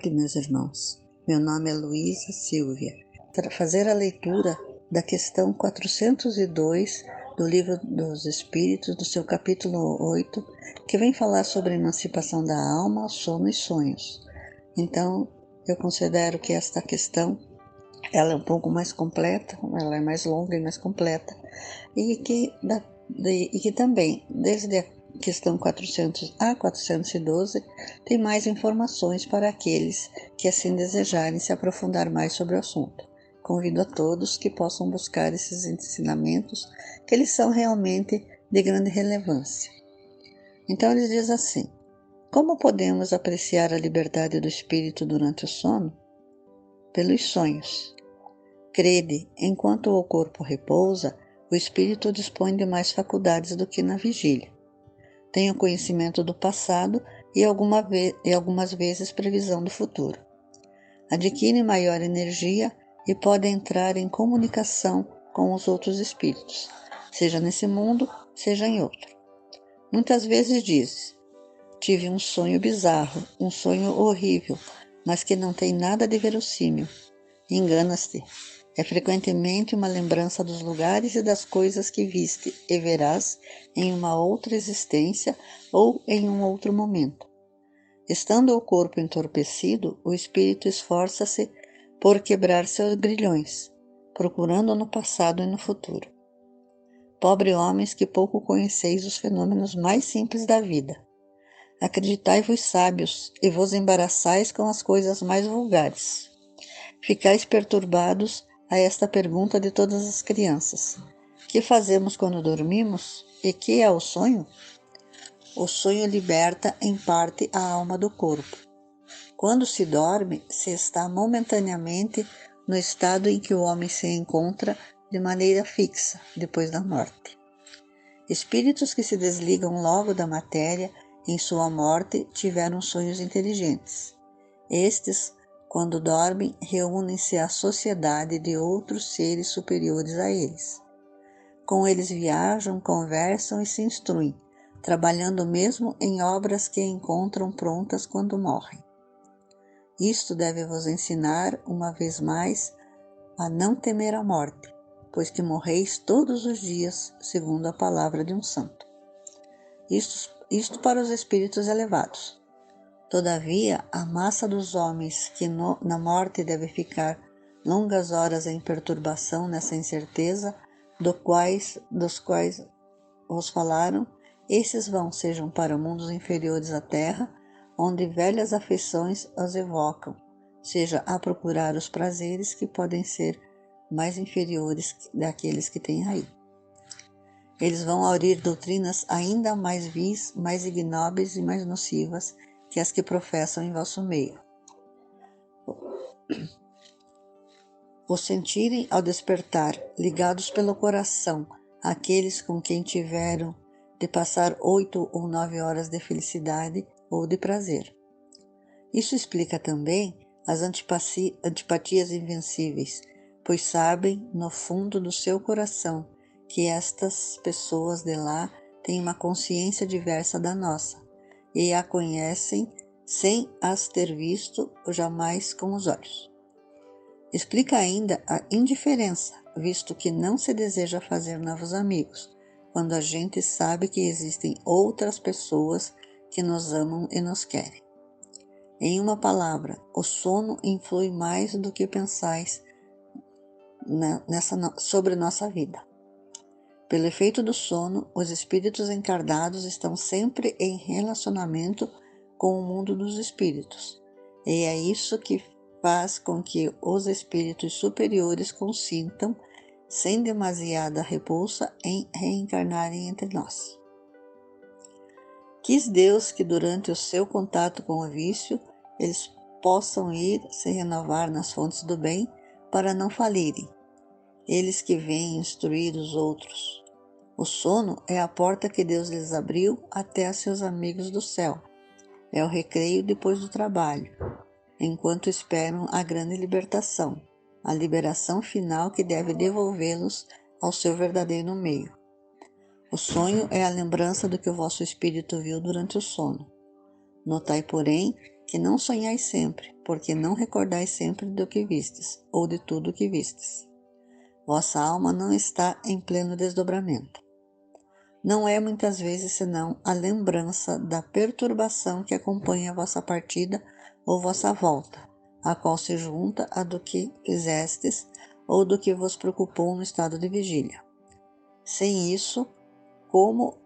tarde, meus irmãos. Meu nome é Luísa Silvia. Para fazer a leitura da questão 402 do Livro dos Espíritos, do seu capítulo 8, que vem falar sobre a emancipação da alma, sono e sonhos. Então, eu considero que esta questão ela é um pouco mais completa, ela é mais longa e mais completa, e que também, desde a questão 400 a 412, tem mais informações para aqueles que assim desejarem se aprofundar mais sobre o assunto. Convido a todos que possam buscar esses ensinamentos, que eles são realmente de grande relevância. Então ele diz assim: como podemos apreciar a liberdade do espírito durante o sono? Pelos sonhos. Crede, enquanto o corpo repousa, o espírito dispõe de mais faculdades do que na vigília. Tem o conhecimento do passado e algumas vezes previsão do futuro. Adquire maior energia e pode entrar em comunicação com os outros espíritos, seja nesse mundo, seja em outro. Muitas vezes diz: tive um sonho bizarro, um sonho horrível, mas que não tem nada de verossímil. Engana-te. É frequentemente uma lembrança dos lugares e das coisas que viste e verás em uma outra existência ou em um outro momento. Estando o corpo entorpecido, o espírito esforça-se por quebrar seus grilhões, procurando no passado e no futuro. Pobre homens que pouco conheceis os fenômenos mais simples da vida. Acreditai-vos sábios e vos embaraçais com as coisas mais vulgares. Ficais perturbados a esta pergunta de todas as crianças: que fazemos quando dormimos? E que é o sonho? O sonho liberta em parte a alma do corpo. Quando se dorme, se está momentaneamente no estado em que o homem se encontra de maneira fixa depois da morte. Espíritos que se desligam logo da matéria em sua morte tiveram sonhos inteligentes. Estes, quando dormem, reúnem-se à sociedade de outros seres superiores a eles. Com eles viajam, conversam e se instruem, trabalhando mesmo em obras que encontram prontas quando morrem. Isto deve vos ensinar, uma vez mais, a não temer a morte, pois que morreis todos os dias, segundo a palavra de um santo. Isto para os espíritos elevados. Todavia, a massa dos homens que na morte deve ficar longas horas em perturbação nessa incerteza, dos quais vos falaram, esses vão, sejam para mundos inferiores à terra, onde velhas afeições os evocam, seja a procurar os prazeres que podem ser mais inferiores daqueles que têm aí. Eles vão aurir doutrinas ainda mais vis, mais ignóbeis e mais nocivas que as que professam em vosso meio. O sentirem ao despertar, ligados pelo coração, aqueles com quem tiveram de passar 8 ou 9 horas de felicidade ou de prazer. Isso explica também as antipatias invencíveis, pois sabem, no fundo do seu coração, que estas pessoas de lá têm uma consciência diversa da nossa, e a conhecem sem as ter visto jamais com os olhos. Explica ainda a indiferença, visto que não se deseja fazer novos amigos, quando a gente sabe que existem outras pessoas que nos amam e nos querem. Em uma palavra, o sono influi mais do que pensais sobre nossa vida. Pelo efeito do sono, os espíritos encarnados estão sempre em relacionamento com o mundo dos espíritos, e é isso que faz com que os espíritos superiores consintam, sem demasiada repulsa, em reencarnarem entre nós. Quis Deus que durante o seu contato com o vício, eles possam ir se renovar nas fontes do bem para não falirem, eles que vêm instruir os outros. O sono é a porta que Deus lhes abriu até a seus amigos do céu. É o recreio depois do trabalho, enquanto esperam a grande libertação, a liberação final que deve devolvê-los ao seu verdadeiro meio. O sonho é a lembrança do que o vosso espírito viu durante o sono. Notai, porém, que não sonhais sempre, porque não recordais sempre do que vistes, ou de tudo o que vistes. Vossa alma não está em pleno desdobramento. Não é muitas vezes senão a lembrança da perturbação que acompanha vossa partida ou vossa volta, a qual se junta a do que fizestes ou do que vos preocupou no estado de vigília. Sem isso, como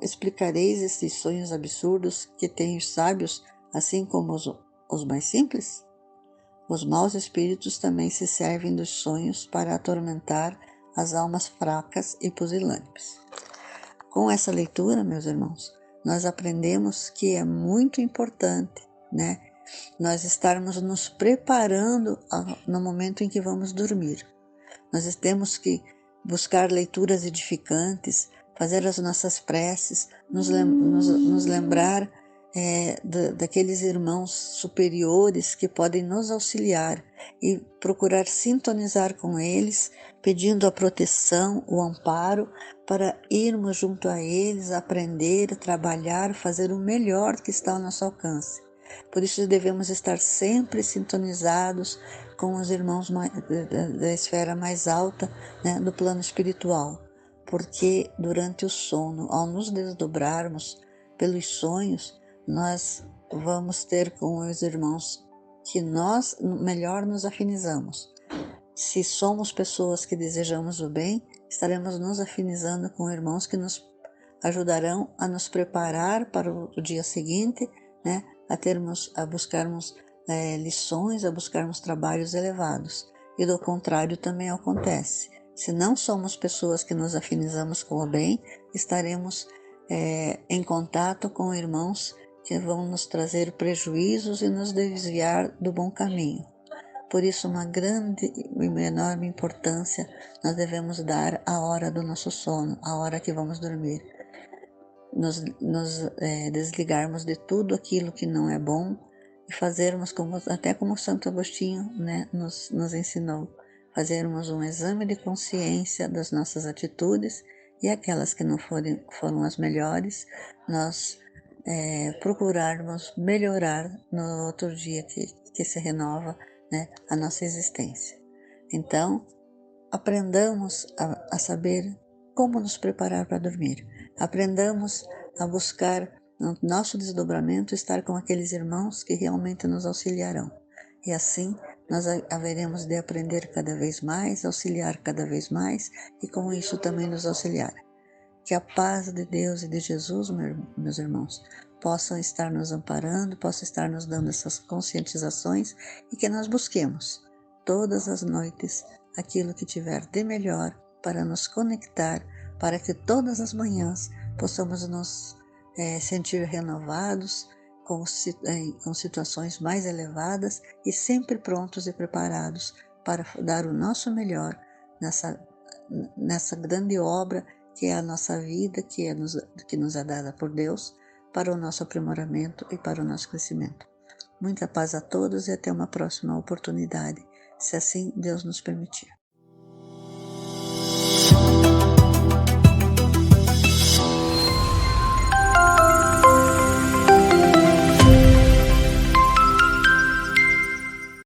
explicareis esses sonhos absurdos que têm os sábios, assim como os mais simples? Os maus espíritos também se servem dos sonhos para atormentar as almas fracas e pusilânimes. Com essa leitura, meus irmãos, nós aprendemos que é muito importante, nós estarmos nos preparando no momento em que vamos dormir. Nós temos que buscar leituras edificantes, fazer as nossas preces, nos lembrar daqueles irmãos superiores que podem nos auxiliar e procurar sintonizar com eles, pedindo a proteção, o amparo, para irmos junto a eles, aprender, trabalhar, fazer o melhor que está ao nosso alcance. Por isso devemos estar sempre sintonizados com os irmãos da esfera mais alta, do plano espiritual, porque durante o sono, ao nos desdobrarmos pelos sonhos, nós vamos ter com os irmãos que nós melhor nos afinizamos. Se somos pessoas que desejamos o bem, estaremos nos afinizando com irmãos que nos ajudarão a nos preparar para o dia seguinte, a buscarmos lições, a buscarmos trabalhos elevados. E do contrário também acontece. Se não somos pessoas que nos afinizamos com o bem, estaremos em contato com irmãos que vão nos trazer prejuízos e nos desviar do bom caminho. Por isso, uma grande e enorme importância nós devemos dar à hora do nosso sono, à hora que vamos dormir. Nos desligarmos de tudo aquilo que não é bom e fazermos, até como Santo Agostinho nos ensinou, fazermos um exame de consciência das nossas atitudes e aquelas que não foram as melhores, nós procurarmos melhorar no outro dia que se renova a nossa existência. Então, aprendamos a saber como nos preparar para dormir. Aprendamos a buscar no nosso desdobramento estar com aqueles irmãos que realmente nos auxiliarão. E assim nós haveremos de aprender cada vez mais, auxiliar cada vez mais e com isso também nos auxiliar. Que a paz de Deus e de Jesus, meus irmãos, possam estar nos amparando, possam estar nos dando essas conscientizações e que nós busquemos todas as noites aquilo que tiver de melhor para nos conectar, para que todas as manhãs possamos nos sentir renovados, com situações mais elevadas e sempre prontos e preparados para dar o nosso melhor nessa grande obra que é a nossa vida, que nos é dada por Deus, para o nosso aprimoramento e para o nosso crescimento. Muita paz a todos e até uma próxima oportunidade, se assim Deus nos permitir.